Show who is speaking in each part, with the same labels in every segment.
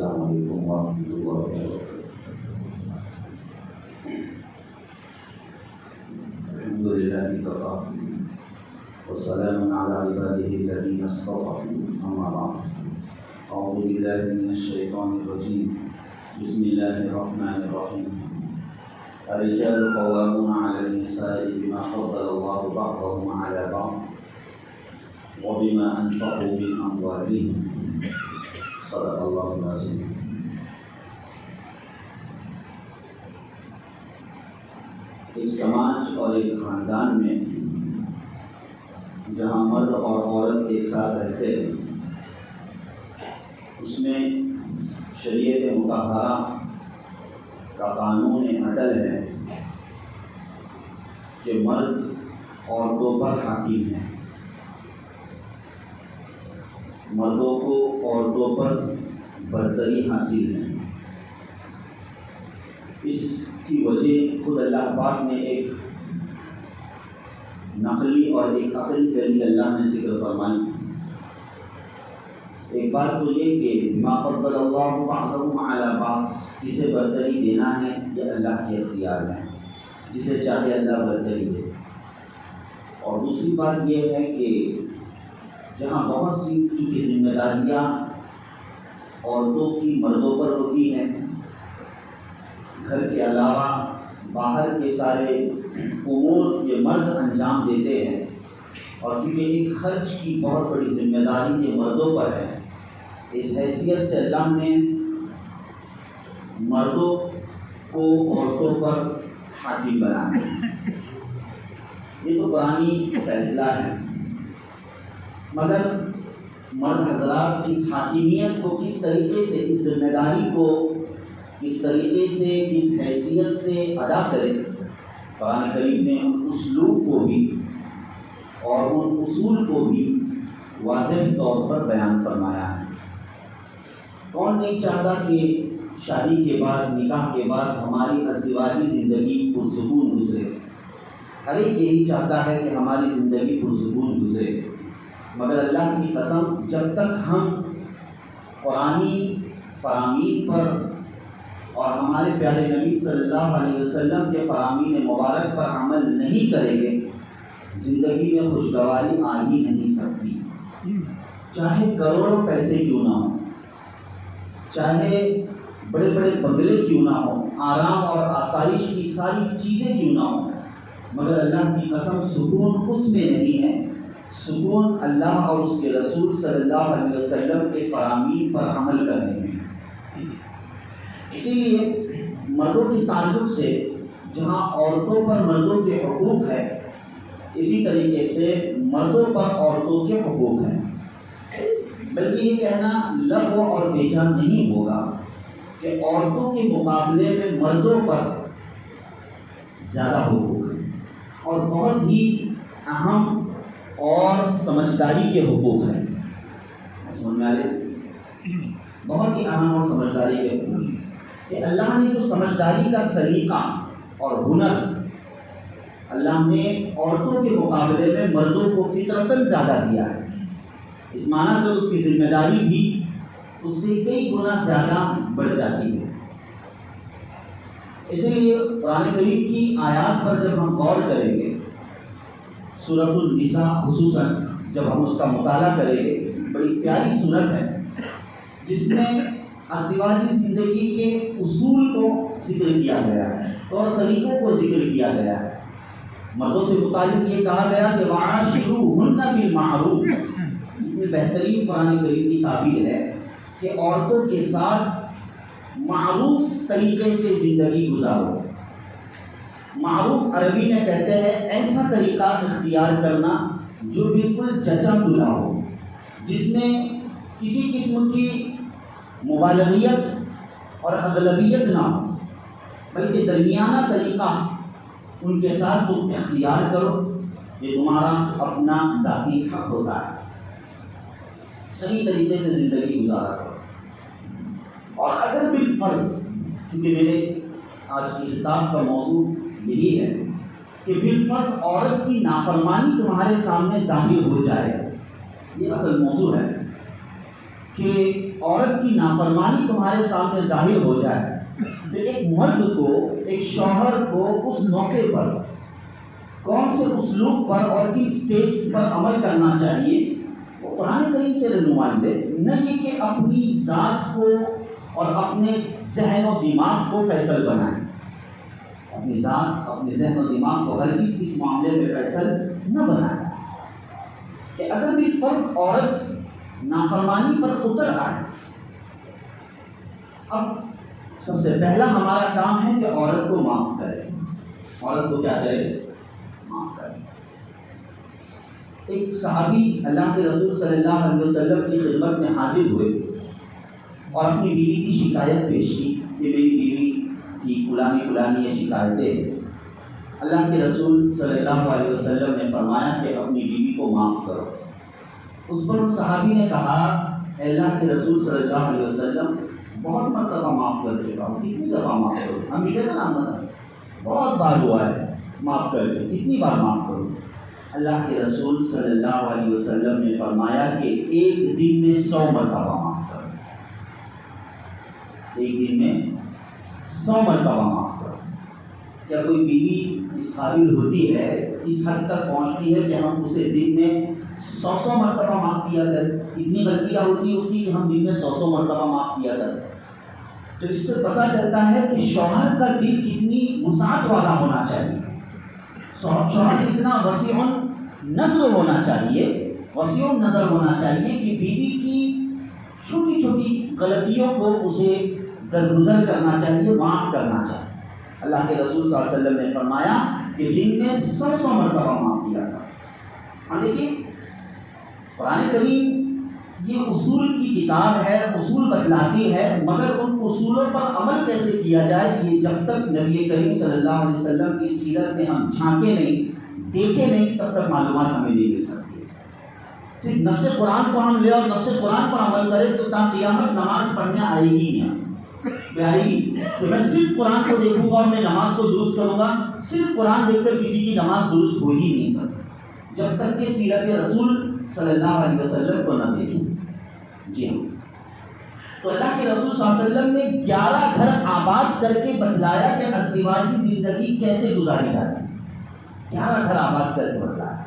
Speaker 1: السلام علیکم ورحمۃ اللہ وبرکاتہ۔ الحمد للہ وكفى وسلام على عباده الذين اصطفى، أما بعد، أعوذ بالله من الشيطان الرجيم، بسم الله الرحمن الرحيم۔ الرجال قوامون على النساء بما فضل الله بعضهم على بعض وبما أنفقوا من أموالهم، صدق اللہ العظیم۔ ایک سماج اور ایک خاندان میں جہاں مرد اور عورت ایک ساتھ رہتے ہیں، اس میں شریعت مطہرہ کا قانون اٹل ہے کہ مرد عورتوں پر حاکم ہے، مردوں کو عورتوں پر برتری حاصل ہے۔ اس کی وجہ خود اللہ پاک نے ایک نقلی اور ایک عقلی دلیل اللہ نے ذکر فرمائی۔ ایک بات تو یہ کہ بما فضل اللہ بعضهم علی بعض، کسے برتری دینا ہے یہ اللہ کے اختیار میں، جسے چاہے اللہ برتری دے۔ اور دوسری بات یہ ہے کہ جہاں بہت سی چونکہ ذمہ داریاں عورتوں کی مردوں پر ہوتی ہیں، گھر کے علاوہ باہر کے سارے امور یہ مرد انجام دیتے ہیں، اور چونکہ ایک خرچ کی بہت بڑی ذمہ داری یہ مردوں پر ہے، اس حیثیت سے اللہ نے مردوں کو عورتوں پر حاکم بنایا۔ یہ تو قرآنی فیصلہ ہے، مگر مرد حضرات اس حاکمیت کو کس طریقے سے، اس ذمہ داری کو کس طریقے سے، کس حیثیت سے ادا کرے، قرآن کریم نے ان اسلوب کو بھی اور ان اصول کو بھی واضح طور پر بیان فرمایا ہے۔ کون نہیں چاہتا کہ شادی کے بعد، نکاح کے بعد ہماری ازدواجی زندگی پرسکون گزرے؟ ہر ایک یہی چاہتا ہے کہ ہماری زندگی پرسکون گزرے، مگر اللہ کی قسم جب تک ہم قرآنی فرامین پر اور ہمارے پیارے نبی صلی اللہ علیہ وسلم کے فرامین مبارک پر عمل نہیں کریں گے، زندگی میں خوشگواری آ ہی نہیں سکتی۔ چاہے کروڑوں پیسے کیوں نہ ہوں، چاہے بڑے بڑے بنگلے کیوں نہ ہوں، آرام اور آسائش کی ساری چیزیں کیوں نہ ہوں، مگر اللہ کی قسم سکون اس میں نہیں ہے۔ سکون اللہ اور اس کے رسول صلی اللہ علیہ وسلم کے فرامین پر عمل کرنے میں۔ اسی لیے مردوں کے تعلق سے جہاں عورتوں پر مردوں کے حقوق ہے، اسی طریقے سے مردوں پر عورتوں کے حقوق ہیں، بلکہ یہ کہنا لغو اور بیجا نہیں ہوگا کہ عورتوں کے مقابلے میں مردوں پر زیادہ حقوق ہیں، اور بہت ہی اہم اور سمجھداری کے حقوق ہیں۔ سمجھ میں آ رہے؟ بہت ہی اہم اور سمجھداری کے حقوق ہیں کہ اللہ نے جو سمجھداری کا سلیقہ اور ہنر اللہ نے عورتوں کے مقابلے میں مردوں کو فطرتاً زیادہ دیا ہے، اس معنی کہ اس کی ذمہ داری بھی اس سے کئی گنا زیادہ بڑھ جاتی ہے۔ اسی لیے قرآن کریم کی آیات پر جب ہم غور کریں گے، سورۃ النساء خصوصاً جب ہم اس کا مطالعہ کریں گے، بڑی پیاری سورت ہے جس میں ازدواجی زندگی کے اصول کو ذکر کیا گیا ہے، طور طریقوں کو ذکر کیا گیا ہے۔ مردوں سے متعلق یہ کہا گیا کہ وَعَاشِرُوهُنَّ بِالْمَعْرُوفِ، اتنی بہترین قرآن کریم کی تعبیر ہے کہ عورتوں کے ساتھ معروف طریقے سے زندگی گزارو۔ معروف عربی میں کہتے ہیں ایسا طریقہ اختیار کرنا جو بالکل جچا تلا ہو، جس میں کسی قسم کی مبالغیت اور اغلبیت نہ ہو، بلکہ درمیانہ طریقہ ان کے ساتھ تم اختیار کرو، یہ تمہارا اپنا ذاتی حق ہوتا ہے۔ صحیح طریقے سے زندگی گزارا کرو، اور اگر بالفرض، چونکہ میرے آج کی خطاب کا موضوع یہی ہے کہ بالفرض عورت کی نافرمانی تمہارے سامنے ظاہر ہو جائے، یہ اصل موضوع ہے کہ ایک عورت کی نافرمانی تمہارے سامنے ظاہر ہو جائے تو ایک مرد کو، ایک شوہر کو اس موقع پر کون سے اسلوب پر اور کن سٹیج پر عمل کرنا چاہیے، وہ قرآن کریم سے رہنمائی دے، نہ یہ کہ اپنی ذات کو اور اپنے ذہن و دماغ کو فیصل بنائیں. اپنی ذات، اپنے ذہن و دماغ کو ہرگز اس معاملے میں فیصل نہ بنائیں کہ اگر بھی فرض عورت نافرمانی پر اتر آئے، اب سب سے پہلا ہمارا کام ہے کہ عورت کو معاف کرے. عورت کو کیا کرے؟ معاف کرے. ایک صحابی اللہ کے رسول صلی اللہ علیہ وسلم کی خدمت میں حاضر ہوئے اور اپنی بیوی کی شکایت پیش کی کہ میری بیوی کی فلانی یہ شکایتیں. اللہ کے رسول صلی اللہ علیہ وسلم نے فرمایا کہ اپنی بیوی کو معاف کرو. اس پر صحابی نے کہا اے اللہ کے رسول صلی اللہ علیہ وسلم بہت مرتبہ معاف کر چکا ہوں، کتنی دفعہ معاف کروں؟ ہم بھی کہتے ہیں نا بہت بار ہوا ہے معاف کر کے، کتنی بار معاف کروں؟ اللہ کے رسول صلی اللہ علیہ وسلم نے فرمایا کہ ایک دن میں 100 مرتبہ معاف کرو. ایک دن میں 100 مرتبہ معاف کرو. کیا کوئی بیوی اس قابل ہوتی ہے، اس حد تک پہنچتی ہے کہ ہم اسے دن میں 100 مرتبہ معاف کیا کریں؟ اتنی غلطیاں ہوتی ہیں اس کی کہ ہم دن میں 100 مرتبہ معاف کیا کریں. تو اس سے پتہ چلتا ہے کہ شوہر کا دل کتنی وسعت والا ہونا چاہیے. شوہر اتنا وسیع نظر ہونا چاہیے، وسیع نظر ہونا چاہیے کہ بیوی کی چھوٹی چھوٹی غلطیوں کو اسے درگزر کرنا چاہیے، معاف کرنا چاہیے. اللہ کے رسول صلی اللہ علیہ وسلم نے فرمایا کہ دن میں 100 مرتبہ معاف کیا تھا. اور دیکھیے قرآن کریم یہ اصول کی کتاب ہے، اصول بتلاتی ہے، مگر ان اصولوں پر عمل کیسے کیا جائے یہ جب تک نبی کریم صلی اللہ علیہ وسلم کی سیرت میں ہم جھانکے نہیں، دیکھے نہیں، تب تک معلومات ہمیں نہیں مل سکتی. صرف نص قرآن کو ہم لے اور نص قرآن پر عمل کریں تو تا قیامت نماز پڑھنے آئے گی نہیں. آئے گی تو میں صرف قرآن کو دیکھوں گا اور میں نماز کو درست کروں گا، صرف قرآن دیکھ کر کسی کی نماز درست ہو ہی نہیں سکتی جب تک کہ سیرت رسول صلی اللہ علیہ وسلم کو نہ دیکھیں. جی ہاں، تو اللہ کے رسول صلی اللہ علیہ وسلم نے 11 گھر آباد کر کے بتلایا کہ ازدواجی زندگی کیسے گزاری جاتی ہے. 11 گھر آباد کر کے بتلایا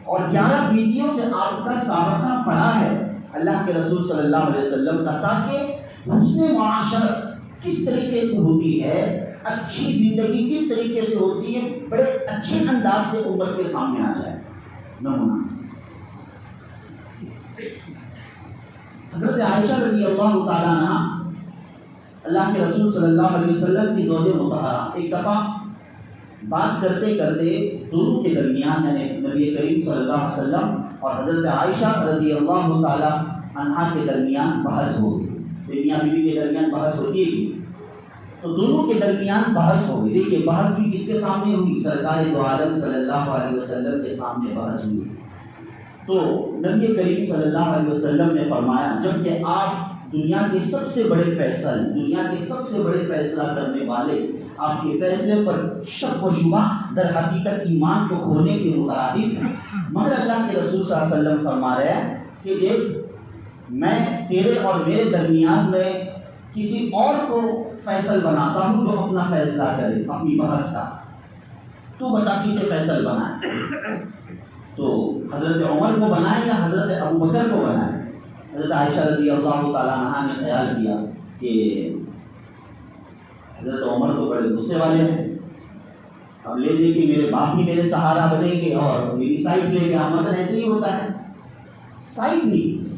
Speaker 1: اور 11 بیویوں سے آپ کا سابقہ پڑا ہے اللہ کے رسول صلی اللہ علیہ وسلم کا، تاکہ حسن معاشرت کس طریقے سے ہوتی ہے، اچھی زندگی کس طریقے سے ہوتی ہے، بڑے اچھے انداز سے امت کے سامنے آ جائے. نمونہ حضرت عائشہ رضی اللہ تعالیٰ عنہ اللہ کے رسول صلی اللہ علیہ وسلم کی زوج مطہرہ، ایک دفعہ بات کرتے کرتے دونوں کے درمیان یعنی نبی کریم صلی اللہ علیہ وسلم اور حضرت عائشہ رضی اللہ تعالیٰ عنہ کے درمیان بحث ہو گئی. میاں بیوی کے درمیان بحث ہوتی ہے تو دونوں کے درمیان بحث ہو گئی. دیکھیے بحث بھی کس کے سامنے ہوئی؟ سرکار دو عالم صلی اللہ علیہ وسلم کے سامنے بحث ہوئی. تو نبی کریم صلی اللہ علیہ وسلم نے فرمایا جبکہ آپ دنیا کے سب سے بڑے فیصلہ کرنے والے، آپ کے فیصلے پر شک و شبہ در حقیقت ایمان کو کھونے کے مترادف ہیں، مگر اللہ کے رسول صلی اللہ علیہ وسلم فرما رہے ہیں کہ دیکھ میں تیرے اور میرے درمیان میں کسی اور کو فیصل بناتا ہوں جو اپنا فیصلہ کرے اپنی بحث کا، تو بتا کسے فیصل بنائے؟ تو حضرت عمر کو بنائے یا حضرت ابو بکر کو بنائے؟ حضرت عائشہ رضی اللہ تعالیٰ عنہ نے خیال کیا کہ حضرت عمر تو بڑے غصے والے ہیں، اب لے دے کہ میرے باپ بھی میرے سہارا بنے گے اور میری سائٹ لے کے آمدن ایسے ہی ہوتا ہے. سائٹ نہیں،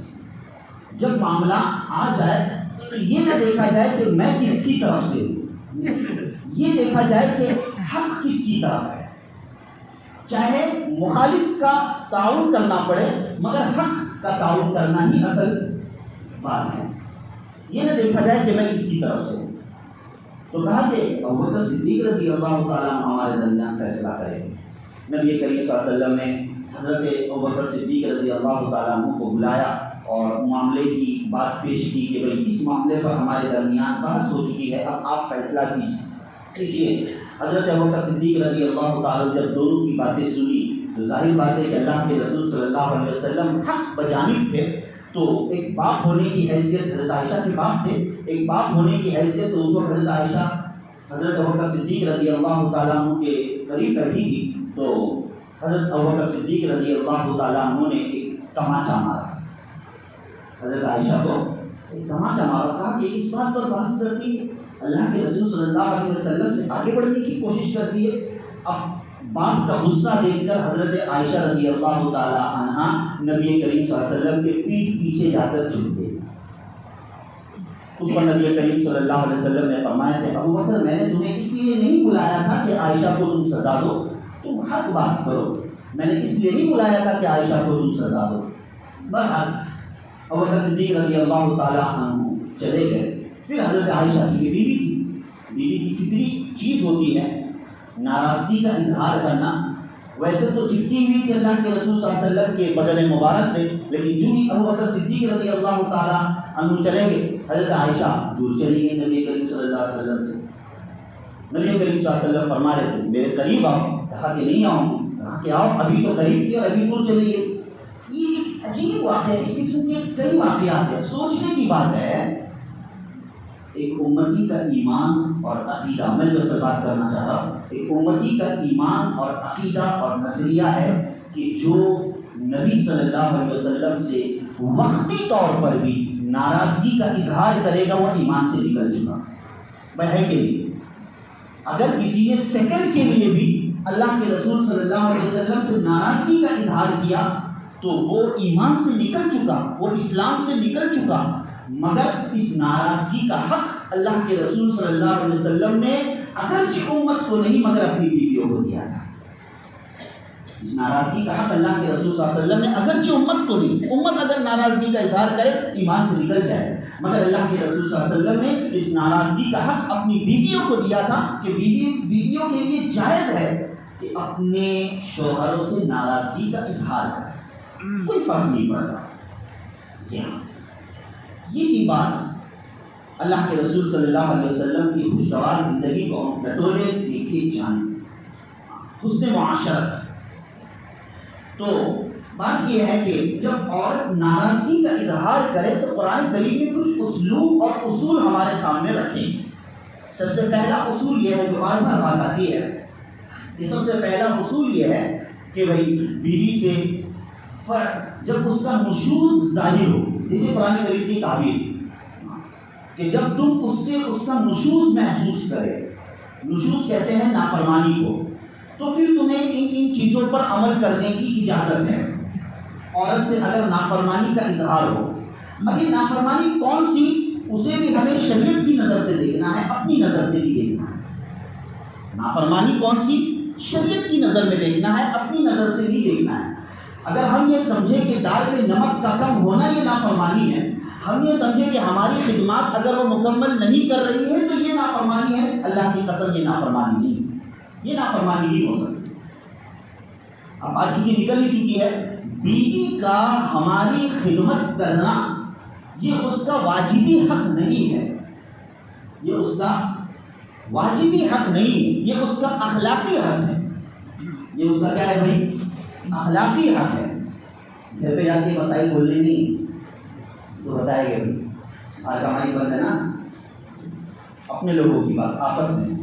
Speaker 1: جب معاملہ آ جائے تو یہ نہ دیکھا جائے کہ میں کس کی طرف سے ہوں، یہ دیکھا جائے کہ حق کس کی طرف ہے. چاہے مخالف کا تعاون کرنا پڑے مگر حق کا تعاون کرنا ہی اصل بات ہے. یہ نہ دیکھا جائے کہ میں کس کی طرف سے ہوں. تو کہا کہ ابوبکر صدیق رضی اللہ تعالیٰ عنہ ہمارے درمیان فیصلہ کرے. نبی کریم صلی اللہ علیہ وسلم نے حضرت ابوبکر صدیق رضی اللہ تعالیٰ عنہ کو بلایا اور معاملے کی بات پیش کی کہ بھائی اس معاملے پر ہمارے درمیان بحث ہو چکی ہے، اب آپ فیصلہ کیجیے. حضرت ابوبکر صدیق رضی اللہ تعالیٰ جب دونوں کی باتیں سنی تو ظاہر بات ہے کہ اللہ کے رسول صلی اللہ علیہ وسلم حق بجانب تھے، تو ایک باپ ہونے کی حیثیت سے حضرت عائشہ کے باپ تھے، ایک باپ ہونے کی حیثیت سے اس وقت حضرت عائشہ حضرت ابوبکر صدیق رضی اللہ تعالیٰ عنہ کے قریب بیٹھی تھی، تو حضرت ابوبکر صدیق رضی اللہ تعالیٰ عنہ نے ایک تماچا مارا، حضرت عائشہ کو ایک تماچا مارا، کہا کہ اس بات پر بحث کرتی ہے، اللہ کے رسول صلی اللہ علیہ وسلم سے آگے بڑھنے کی کوشش کرتی ہے۔ اب باپ کا غصہ دیکھ کر حضرت عائشہ رضی اللہ تعالی عنہا نبی کریم صلی اللہ علیہ وسلم کے پیٹھ پیچھے جا کر چھپ گئی۔ اس پر نبی کریم صلی اللہ علیہ وسلم نے فرمایا کہ ابو بکر میں نے تمہیں اس لیے نہیں بلایا تھا کہ عائشہ کو تم سزا دو، تم حق بات کرو، میں نے اس لیے نہیں بلایا تھا کہ عائشہ کو تم سزا دو۔ بہرحال ابو بکر صدیق رضی اللہ تعالی عنہ چلے گئے۔ پھر حضرت عائشہ چونکہ بیوی تھی، بیوی کی فطری چیز ہوتی ہے ناراضگی کا اظہار کرنا، ویسے تو چپکی ہوئی تھی اللہ کے رسول صلی اللہ علیہ وسلم کے بدن مبارک سے، لیکن جو ہی ابو بکر صدیق رضی اللہ تعالیٰ عنہ چلے گئے، حضرت عائشہ دور چلی گئی نبی کریم صلی اللہ علیہ وسلم سے۔ نبی کریم صلی اللہ علیہ وسلم فرما رہے تھے میرے قریب آؤ، کہا کہ نہیں آؤں گی، کہا کہ آؤ، ابھی تو قریب کیا، ابھی دور چلی گئی۔ یہ ایک عجیب واقعہ ہے، اس قسم کے کئی واقعات ہیں، سوچنے کی بات ہے۔ ایک امتی کا ایمان اور عقیدہ، میں جو سے بات کرنا چاہ رہا ہوں، ایک امتی کا ایمان اور عقیدہ اور نظریہ ہے کہ جو نبی صلی اللہ علیہ وسلم سے وقتی طور پر بھی ناراضگی کا اظہار کرے گا وہ ایمان سے نکل چکا، وہ ہے کہ نہیں؟ اگر کسی نے سیکنڈ کے لیے بھی اللہ کے رسول صلی اللہ علیہ وسلم سے ناراضگی کا اظہار کیا تو وہ ایمان سے نکل چکا، وہ اسلام سے نکل چکا۔ مگر اس ناراضگی کا حق اللہ کے رسول صلی اللہ علیہ وسلم نے اگرچہ امت کو نہیں مگر اپنی بیویوں کو دیا تھا۔ اس ناراضگی کا حق اللہ کے رسول صلی اللہ علیہ وسلم نے اگرچہ امت کو نہیں، امت اگر ناراضگی کا اظہار کرے ایمان سے نکل جائے، مگر اللہ کے رسول صلی اللہ علیہ وسلم نے اس ناراضگی کا حق اپنی بیویوں کو دیا تھا کہ بیویوں کے لیے جائز ہے کہ اپنے شوہروں سے ناراضگی کا اظہار کرے، کوئی فرق نہیں پڑتا۔ جی ہاں، یہ کی بات اللہ کے رسول صلی اللہ علیہ وسلم کی خوشگوار زندگی کو ٹٹولے دیکھے جانے، حسن معاشرت۔ تو بات یہ ہے کہ جب عورت ناراضگی کا اظہار کرے تو قرآن کریم میں کچھ اسلوب اور اصول ہمارے سامنے رکھیں۔ سب سے پہلا اصول یہ ہے جو بار بار بات آتی ہے، یہ سب سے پہلا اصول یہ ہے کہ بھائی بیوی سے جب اس کا نشوز ظاہر ہو، دیکھیے قرآن کریم کی تعبیر کہ جب تم اس سے اس کا نشوز محسوس کرے، نشوز کہتے ہیں نافرمانی کو، تو پھر تمہیں ان چیزوں پر عمل کرنے کی اجازت ہے۔ عورت سے اگر نافرمانی کا اظہار ہو، اب یہ نافرمانی کون سی اسے بھی ہمیں شریعت کی نظر سے دیکھنا ہے، اپنی نظر سے بھی دیکھنا ہے۔ نافرمانی کون سی شریعت کی نظر میں دیکھنا ہے، اپنی نظر سے بھی دیکھنا ہے۔ اگر ہم یہ سمجھے کہ دال میں نمک کا کم ہونا یہ نافرمانی ہے، ہم یہ سمجھے کہ ہماری خدمات اگر وہ مکمل نہیں کر رہی ہے تو یہ نافرمانی ہے، اللہ کی قسم یہ نافرمانی نہیں، یہ نافرمانی نہیں ہو سکتی۔ اب بات چونکہ نکل ہی چکی ہے، بیوی کا ہماری خدمت کرنا یہ اس کا واجبی حق نہیں ہے، یہ اس کا واجبی حق نہیں ہے، یہ اس کا اخلاقی حق ہے۔ یہ اس کا کیا ہے بھائی؟ اخلاقی حق ہے۔ گھر پہ جا کے مسائل بولنے نہیں تو بتائے گا بھائی، آج ہماری بند ہے نا، اپنے لوگوں کی بات آپس میں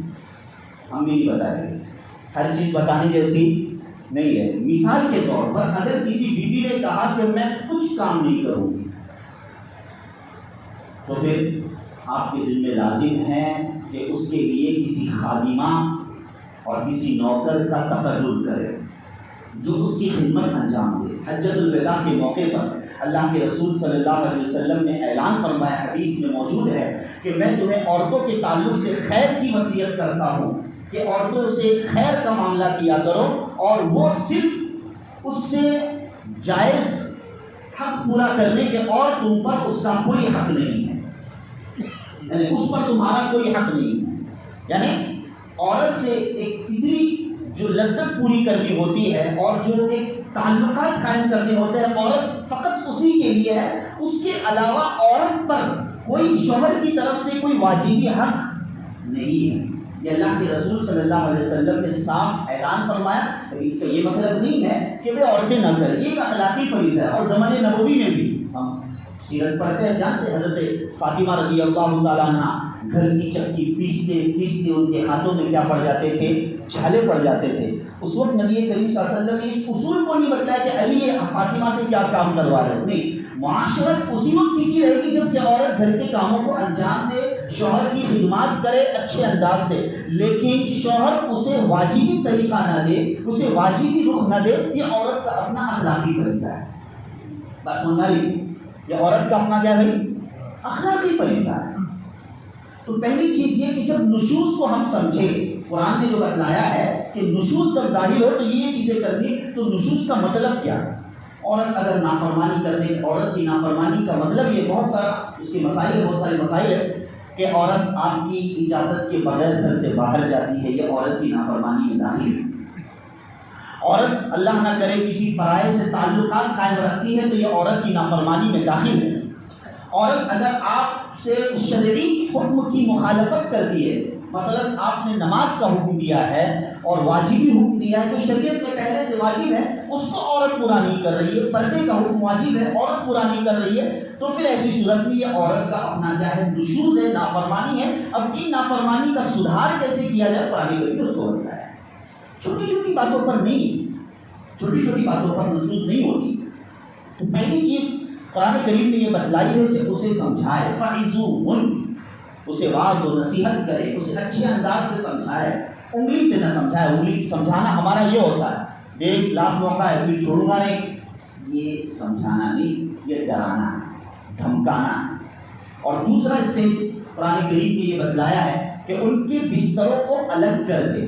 Speaker 1: ہم بھی نہیں بتائیں گے، ہر چیز بتانے جیسی نہیں ہے۔ مثال کے طور پر اگر کسی بیوی نے کہا کہ میں کچھ کام نہیں کروں گی تو پھر آپ کے ذمہ لازم ہے کہ اس کے لیے کسی خادمہ اور کسی نوکر کا تقرر کرے جو اس کی خدمت انجام دے۔ حجۃ الوداع کے موقع پر اللہ کے رسول صلی اللہ علیہ وسلم نے اعلان فرمایا، حدیث میں موجود ہے کہ میں تمہیں عورتوں کے تعلق سے خیر کی وصیت کرتا ہوں کہ عورتوں سے خیر کا معاملہ کیا کرو، اور وہ صرف اس سے جائز حق پورا کرنے کے، اور تم پر اس کا کوئی حق نہیں ہے، یعنی اس پر تمہارا کوئی حق نہیں ہے۔ یعنی عورت سے ایک فطری جو لذت پوری کرنی ہوتی ہے اور جو ایک تعلقات قائم کرنے ہوتے ہیں، عورت فقط اسی کے لیے ہے، اس کے علاوہ عورت پر کوئی شوہر کی طرف سے کوئی واجبی حق نہیں ہے۔ یہ اللہ کے رسول صلی اللہ علیہ وسلم نے صاف اعلان فرمایا۔ اس کا یہ مطلب نہیں ہے کہ وہ عورتیں نہ کریں، یہ ایک اخلاقی فریضہ ہے، اور زمانے نبوی میں بھی ہم سیرت پڑھتے ہیں جانتے ہیں حضرت فاطمہ رضی اللہ تعالیٰ عنہ گھر کی چکی پیستے پیستے ان کے ہاتھوں میں کیا پڑ جاتے تھے؟ چھالے پڑ جاتے تھے. اس وقت نبی کریم صلی اللہ علیہ وسلم نے اس اصول کو نہیں بتایا کہ علی فاطمہ سے کیا کام کروا رہے ہو. نہیں، معاشرت اسی وقت ٹکی رہے گی جب کہ عورت گھر کے کاموں کو انجام دے، شوہر کی خدمات کرے اچھے انداز سے، لیکن شوہر اسے واجبی طریقہ نہ دے، اسے واجبی رخ نہ دے. یہ عورت کا اپنا اخلاقی فریضہ ہے. بات سمجھ آ رہی؟ یہ عورت کا اپنا کیا ہے؟ اخلاقی فریضہ ہے. تو پہلی چیز یہ کہ جب نشوز کو ہم سمجھے، قرآن نے جو بتلایا ہے کہ نشوز جب ظاہر ہو تو یہ چیزیں کرنی، تو نشوز کا مطلب کیا ہے؟ عورت اگر نافرمانی کر دے، عورت کی نافرمانی کا مطلب یہ بہت سارا اس کے مسائل ہے، بہت سارے مسائل ہے کہ عورت آپ کی اجازت کے بغیر گھر سے باہر جاتی ہے، یہ عورت کی نافرمانی میں داخل ہے. عورت اللہ نہ کرے کسی پرائے سے تعلقات قائم رکھتی ہے تو یہ عورت کی نافرمانی میں داخل ہے. عورت اگر آپ سے شرعی حکم کی مخالفت کرتی ہے، مثلا آپ نے نماز کا حکم دیا ہے اور واجبی حکم دیا ہے جو شریعت میں پہلے سے واجب ہے، اس کو عورت پورا نہیں کر رہی ہے، پردے کا حکم واجب ہے، عورت پورا نہیں کر رہی ہے، تو پھر ایسی صورت میں یہ عورت کا اپنا کیا ہے؟ نشوز ہے، نافرمانی ہے. اب ان نافرمانی کا سدھار کیسے کیا جائے؟ قرآن کریم نے اس کو بتایا ہے. چھوٹی چھوٹی باتوں پر نہیں، چھوٹی چھوٹی باتوں پر نشوز نہیں ہوتی. تو پہلی چیز قرآن کریم نے یہ بتلائی ہے کہ اسے سمجھائے، فَعِظُوهُنَّ، اسے واعظ و نصیحت کرے، اسے اچھے انداز سے سمجھائے، انگلی سے نہ سمجھائے. انگلی سمجھانا ہمارا یہ ہوتا ہے، دیکھ لاکھ موقع ہے پھر چھوڑوں گا نہیں، یہ سمجھانا نہیں، یہ ڈرانا ہے، دھمکانا ہے. اور دوسرا اسٹیج قرآن کریم نے یہ بتلایا ہے کہ ان کے بستروں کو الگ کر دے.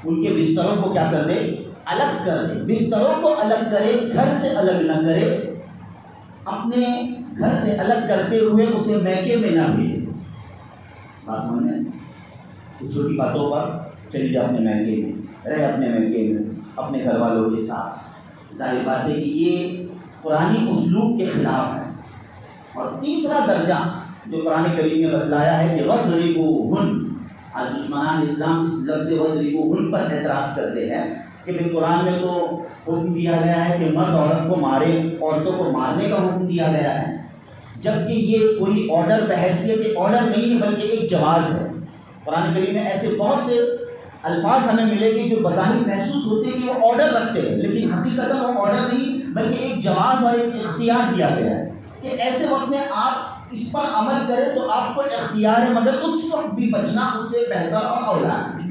Speaker 1: ان کے بستروں کو کیا کر دے؟ الگ کر دے. بستروں کو الگ کرے، گھر سے الگ نہ کرے. اپنے گھر سے الگ کرتے ہوئے اسے میکے میں نہ بھیجے. بات سمجھیں؟ چھوٹی باتوں پر چلی جا اپنے میکے میں، رہے اپنے میکے میں اپنے گھر والوں کے ساتھ. ظاہر بات ہے کہ یہ قرآنی اسلوب کے خلاف ہے. اور تیسرا درجہ جو قرآن کریم نے بتلایا ہے کہ وَاضْرِبُوهُنَّ. آج دشمنان اسلام اس لفظ وَاضْرِبُوهُنَّ پر اعتراض کرتے ہیں کہ پھر قرآن میں تو حکم دیا گیا ہے کہ مرد عورت کو مارے، عورتوں کو مارنے کا حکم دیا گیا ہے، جبکہ یہ کوئی آرڈر بحیثیت آرڈر نہیں ہے بلکہ ایک جواز ہے. قرآن کریم میں ایسے بہت سے الفاظ ہمیں ملے گی جو بظاہر محسوس ہوتے ہیں کہ وہ آرڈر رکھتے ہیں، لیکن حقیقت وہ آرڈر نہیں بلکہ ایک جواز اور ایک اختیار دیا گیا ہے کہ ایسے وقت میں آپ اس پر عمل کریں تو آپ کو اختیار ہے، مگر اس وقت بھی بچنا اس سے بہتر اور اولا ہے.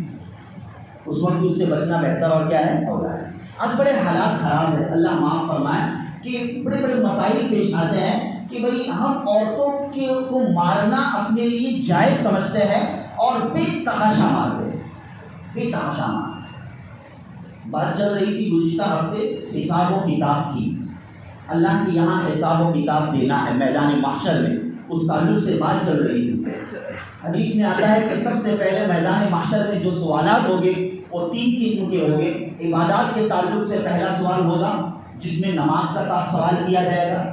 Speaker 1: اس وقت اس سے بچنا بہتر اور کیا ہے؟ اولا ہے. آج بڑے حالات خراب ہیں، اللہ معاف فرمائے کہ بڑے بڑے مسائل پیش آتے ہیں کہ بھئی ہم عورتوں کو مارنا اپنے لیے جائز سمجھتے ہیں اور بے تحاشا مارتے ہیں، بے تحاشا مارتے ہیں. بات چل رہی تھی گزشتہ ہفتے حساب و کتاب کی. اللہ کے یہاں حساب و کتاب دینا ہے میدان محشر میں، اس تعلق سے بات چل رہی تھی. حدیث میں آتا ہے کہ سب سے پہلے میدان محشر میں جو سوالات ہوگے وہ 3 قسم کے ہوں گے. عبادات کے تعلق سے پہلا سوال ہوگا جس میں نماز کا سوال کیا جائے گا.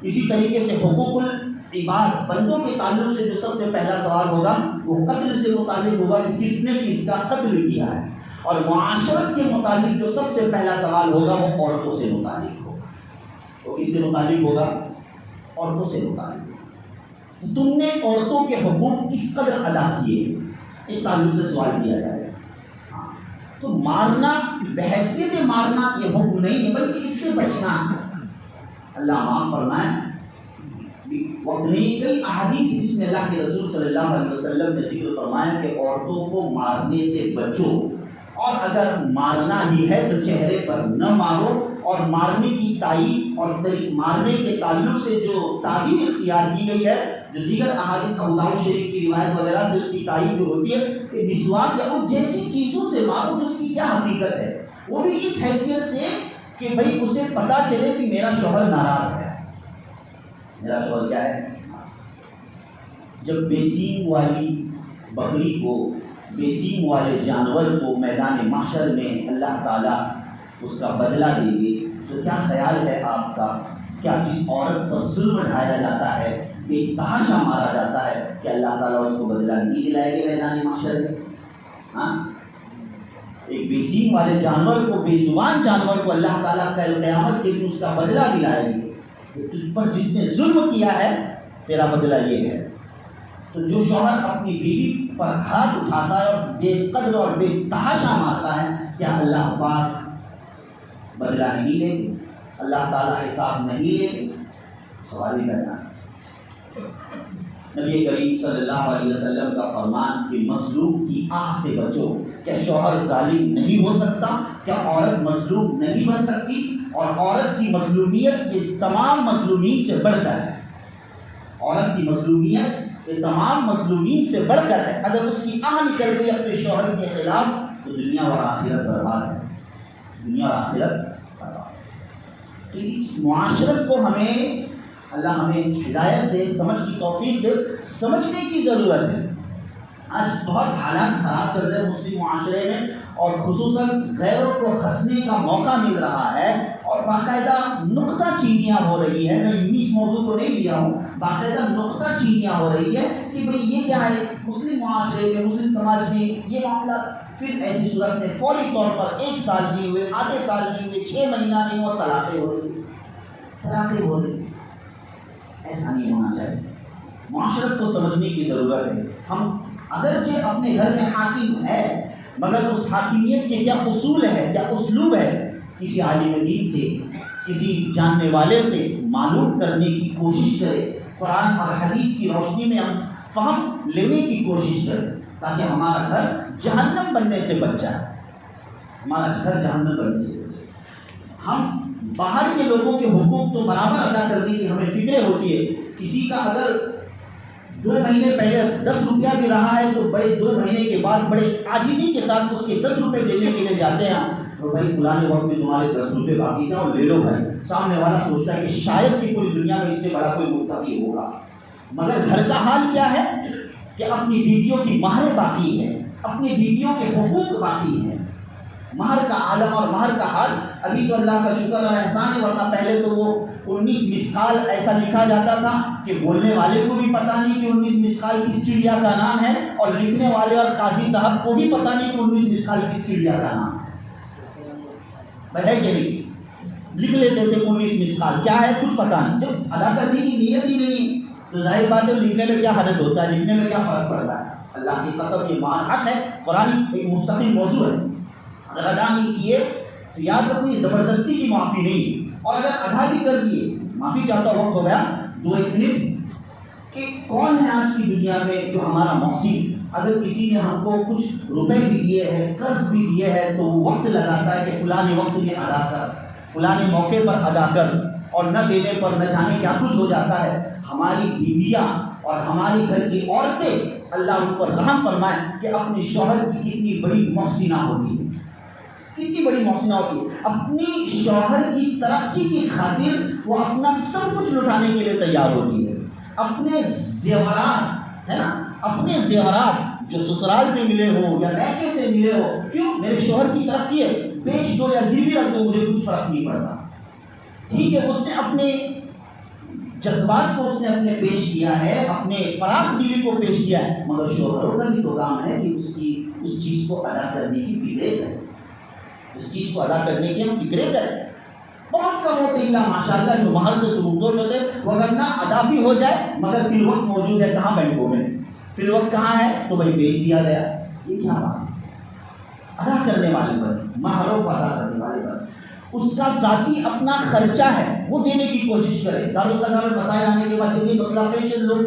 Speaker 1: اسی طریقے سے حقوق العباد بندوں کے تعلق سے جو سب سے پہلا سوال ہوگا وہ قتل سے متعلق ہوگا کہ کس نے کس کا قتل کیا ہے. اور معاشرت کے متعلق جو سب سے پہلا سوال ہوگا وہ عورتوں سے متعلق ہوگا. تو کس سے متعلق ہوگا؟ عورتوں سے متعلق. تم نے عورتوں کے حقوق کس قدر ادا کیے، اس تعلق سے سوال کیا جائے گا. تو مارنا بحیثیت مارنا یہ حکم نہیں ہے بلکہ اس سے بچنا ہے. اللہ معاف فرمائے، وقت نہیں، کئی احادیث جس میں اللہ کے رسول صلی اللہ علیہ وسلم نے ذکر فرمایا کہ عورتوں کو مارنے سے بچو، اور اگر مارنا ہی ہے تو چہرے پر نہ مارو. اور مارنے کی تائید اور مارنے کے تعلق سے جو تعبیر اختیار کی گئی ہے، جو دیگر احادیث ابو داؤد شریف کی روایت وغیرہ سے اس کی تائید جو ہوتی ہے کہ مسواک یا ان جیسی چیزوں سے مارو جس کی کیا حقیقت ہے، وہ بھی اس حیثیت سے کہ بھئی اسے پتا چلے کہ میرا شوہر ناراض ہے. میرا شوہر کیا ہے؟ جب بے سیم والی بکری کو، بے سیم والے جانور کو میدان محشر میں اللہ تعالیٰ اس کا بدلہ دیں گے تو کیا خیال ہے آپ کا؟ کیا جس عورت پر ظلم ڈھایا جاتا ہے، بے تحاشا مارا جاتا ہے، کہ اللہ تعالیٰ اس کو بدلہ نہیں دلائے گے میدان محشر میں؟ ہاں، ایک بے سیم والے جانور کو، بے زبان جانور کو اللہ تعالیٰ کل قیامت کے دن اس کا بدلہ دلائے گی. کہ تجھ پر جس نے ظلم کیا ہے تیرا بدلہ یہ ہے. تو جو شوہر اپنی بیوی پر ہاتھ اٹھاتا ہے اور بے قدر اور بے تحاشا مارتا ہے، کیا اللہ پاک بدلہ نہیں لے گے؟ اللہ تعالیٰ حساب نہیں لے گے؟ سوال ہی کرنا. نبی کریم صلی اللہ علیہ وسلم کا فرمان کہ مظلوم کی آہ سے بچو. کیا شوہر ظالم نہیں ہو سکتا؟ کیا عورت مظلوم نہیں بن سکتی؟ اور عورت کی مظلومیت یہ تمام مظلومین سے بڑھ کر ہے. عورت کی مظلومیت یہ تمام مظلومین سے بڑھ کر ہے. اگر اس کی آہ نکل گئی اپنے شوہر کے خلاف تو دنیا اور آخرت برباد ہے. دنیا اور آخرت برباد. تو اس معاشرت کو ہمیں اللہ ہمیں ہدایت دے، سمجھ کی توفیق دے. سمجھنے کی ضرورت ہے. آج بہت حالات خراب چل رہے ہیں مسلم معاشرے میں، اور خصوصاً غیروں کو ہنسنے کا موقع مل رہا ہے اور باقاعدہ نکتہ چینیاں ہو رہی ہے. میں اس موضوع کو نہیں لیا ہوں، باقاعدہ نکتہ چینیاں ہو رہی ہے کہ بھئی یہ کیا ہے مسلم معاشرے میں، مسلم سماج میں یہ معاملہ. پھر ایسی صورت میں فوری طور پر 1 سال نہیں ہوئے، آدھے سال نہیں ہوئے، 6 مہینہ نہیں ہوا، طلاقیں ہو رہی. طلاقیں ہو رہی. ایسا نہیں ہونا چاہیے. معاشرت کو سمجھنے کی ضرورت ہے. ہم اگرچہ اپنے گھر میں حاکم ہے، مگر اس حاکمیت کے کیا اصول ہے، کیا اسلوب ہے، کسی عالم دین سے، کسی جاننے والے سے معلوم کرنے کی کوشش کرے. قرآن اور حدیث کی روشنی میں ہم فہم لینے کی کوشش کریں تاکہ ہمارا گھر جہنم بننے سے بچ جائے. ہمارا گھر جہنم بننے سے بچ جائے. ہم باہر کے لوگوں کے حقوق تو برابر ادا کرنے کی ہمیں فکر ہوتی ہے. کسی کا اگر 2 مہینے پہلے 10 روپیہ بھی رہا ہے تو بڑے 2 مہینے کے بعد بڑے عاجزی کے ساتھ اس کے 10 روپے دینے کے لیے جاتے ہیں. تو بھائی فلاں وقت میں تمہارے 10 روپے باقی تھا اور لے لو بھائی. سامنے والا سوچتا ہے کہ شاید کہ پوری دنیا میں اس سے بڑا کوئی متقی ہوگا. مگر گھر کا حال کیا ہے کہ اپنی بیویوں کی مہر باقی ہے، اپنی بیویوں کے حقوق باقی ہیں. مہر کا عالم اور مہر کا حال ابھی تو اللہ کا شکر اور احسان ہے، ورنہ پہلے تو وہ 19 مسقال ایسا لکھا جاتا تھا کہ بولنے والے کو بھی پتہ نہیں کہ 19 مسقال کس چڑیا کا نام ہے، اور لکھنے والے اور قاضی صاحب کو بھی پتہ نہیں کہ 19 مسقال کس چڑیا کا نام ہے کہ نہیں. لکھ لیتے تھے 19 مسقال کیا ہے کچھ پتہ نہیں. جب ادا کرنے کی نیت ہی نہیں تو ظاہر بات ہے لکھنے میں کیا حرج ہوتا ہے، لکھنے میں کیا فرق پڑتا ہے. اللہ کی قسم یہ مان حق ہے. قرآن ایک مستقل موضوع ہے. اگر ادا نہیں کیے تو یاد رکھو یہ زبردستی کی معافی نہیں، اور اگر ادا بھی کر دیے معافی چاہتا وقت ہو گیا 2-1 منٹ کہ کون ہے آج کی دنیا میں جو ہمارا محسن اگر کسی نے ہم کو کچھ روپے بھی دیے ہیں، قرض بھی دیے ہیں تو وہ وقت لگاتا ہے کہ فلاں وقت میں ادا کر، فلاں موقع پر ادا کر، اور نہ دینے پر نہ جانے کیا کچھ ہو جاتا ہے. ہماری بیویاں اور ہماری گھر کی عورتیں اللہ ان پر رحم فرمائے کہ اپنے شوہر کی کتنی بڑی محسنہ ہوتی ہے، کتنی بڑی محسنہ ہوتی ہے. اپنی شوہر کی ترقی کی خاطر وہ اپنا سب کچھ لٹانے کے لیے تیار ہوتی ہے. اپنے زیورات ہے نا، اپنے زیورات جو سسرال سے ملے ہو یا میکے سے ملے ہو، کیوں میرے شوہر کی ترقی ہے، بیچ دو یا گروی رکھ دو مجھے کچھ فرق نہیں پڑتا. ٹھیک ہے، اس نے اپنے جذبات کو اس نے اپنے پیش کیا ہے، اپنے فراخ دلی کو پیش کیا ہے، مگر شوہروں کا بھی تو کام ہے کہ اس چیز کو ادا کرنے کی فکر کریں، اس چیز کو ادا کرنے کی ہم فکریں کریں. بہت کم ہوتے اللہ ماشاءاللہ جو مہر سے سبکدوش ہوتے، وگرنہ ادا بھی ہو جائے مگر فی الوقت موجود ہے کہاں، بینکوں میں. فی الوقت کہاں ہے تو بھائی بیچ دیا گیا. یہ کیا بات ہے؟ ادا کرنے والے پر، مہروں کو ادا کرنے والے پر اس کا ذاتی اپنا خرچہ ہے وہ دینے کی کوشش کرے. دارالقضا میں مسائل آنے کے بعد جب یہ مسئلہ پیش ہے لوگ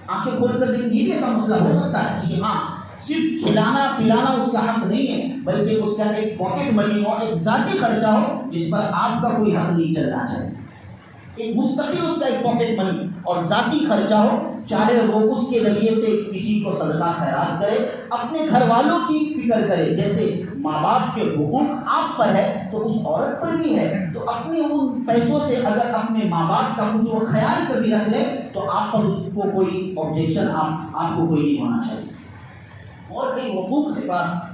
Speaker 1: آنکھیں کھول کر دیکھیں یہ بھی ایسا مسئلہ ہو سکتا ہے. جی ہاں، صرف کھلانا پلانا اس کا حق نہیں ہے، بلکہ اس کا ایک پاکٹ منی ہو، ایک ذاتی خرچہ ہو جس پر آپ کا کوئی حق نہیں چلنا چاہیے. ایک مستقل اس کا ایک پاکٹ منی اور ذاتی خرچہ ہو، چاہے وہ اس کے ذریعے سے کسی کو صدقہ خیرات کرے، اپنے گھر والوں کی فکر کرے. جیسے ماں باپ کے حقوق آپ پر ہے تو اس عورت پر بھی ہے، تو اپنے ان پیسوں سے اگر اپنے ماں باپ کا کچھ وہ خیال کبھی رکھ لے تو آپ پر اس کو کوئی آبجیکشن آپ کو کوئی نہیں ہونا چاہیے. اور کئی حقوق ہے بات.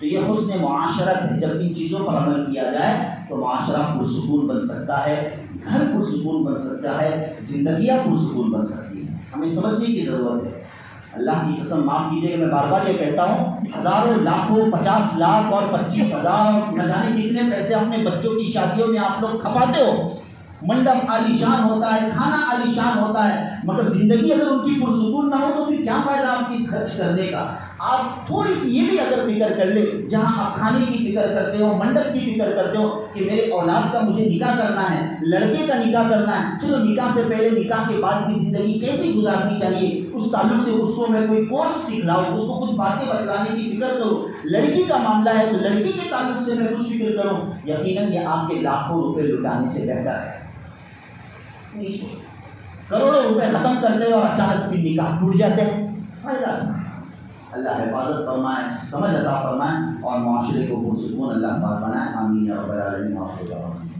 Speaker 1: تو یہ حسن معاشرت ہے. جب ان چیزوں پر عمل کیا جائے تو معاشرہ پرسکون بن سکتا ہے، گھر پرسکون بن سکتا ہے، زندگیاں پرسکون بن سکتی ہیں. ہمیں سمجھنے کی ضرورت ہے. اللہ کی قسم معاف کیجیے کہ میں بار بار یہ کہتا ہوں، ہزاروں لاکھوں 50 لاکھ اور 25,000 نہ جانے کتنے پیسے اپنے بچوں کی شادیوں میں آپ لوگ کھپاتے ہو. منڈپ عالیشان ہوتا ہے، کھانا عالیشان ہوتا ہے، مگر زندگی اگر ان کی پرسکون نہ ہو تو پھر کیا فائدہ آپ کی خرچ کرنے کا؟ آپ تھوڑی سی یہ بھی اگر فکر کر لیں، جہاں آپ کھانے کی فکر کرتے ہو، منڈپ کی فکر کرتے ہو کہ میرے اولاد کا مجھے نکاح کرنا ہے، لڑکے کا نکاح کرنا ہے، چلو نکاح سے پہلے نکاح کے بعد کی زندگی کیسی گزارنی چاہیے، اس تعلق سے اس کو میں کوئی کورس سکھلاؤں، اس کو کچھ باتیں بتلانے کی فکر کروں۔ لڑکی کا معاملہ ہے تو لڑکی کے تعلق سے میں کچھ فکر کروں، یقیناً یہ آپ کے لاکھوں روپے لٹانے سے بہتر ہے۔ کروڑوں روپے ختم کرتے اور اچانک پھر نکاح ٹوٹ جاتے ہیں، فائدہ نہیں۔ اللہ حفاظت فرمائے، سمجھ عطا فرمائے اور معاشرے کو پرسکون اللہ پاک بنائے۔ آمین یا رب العالمین۔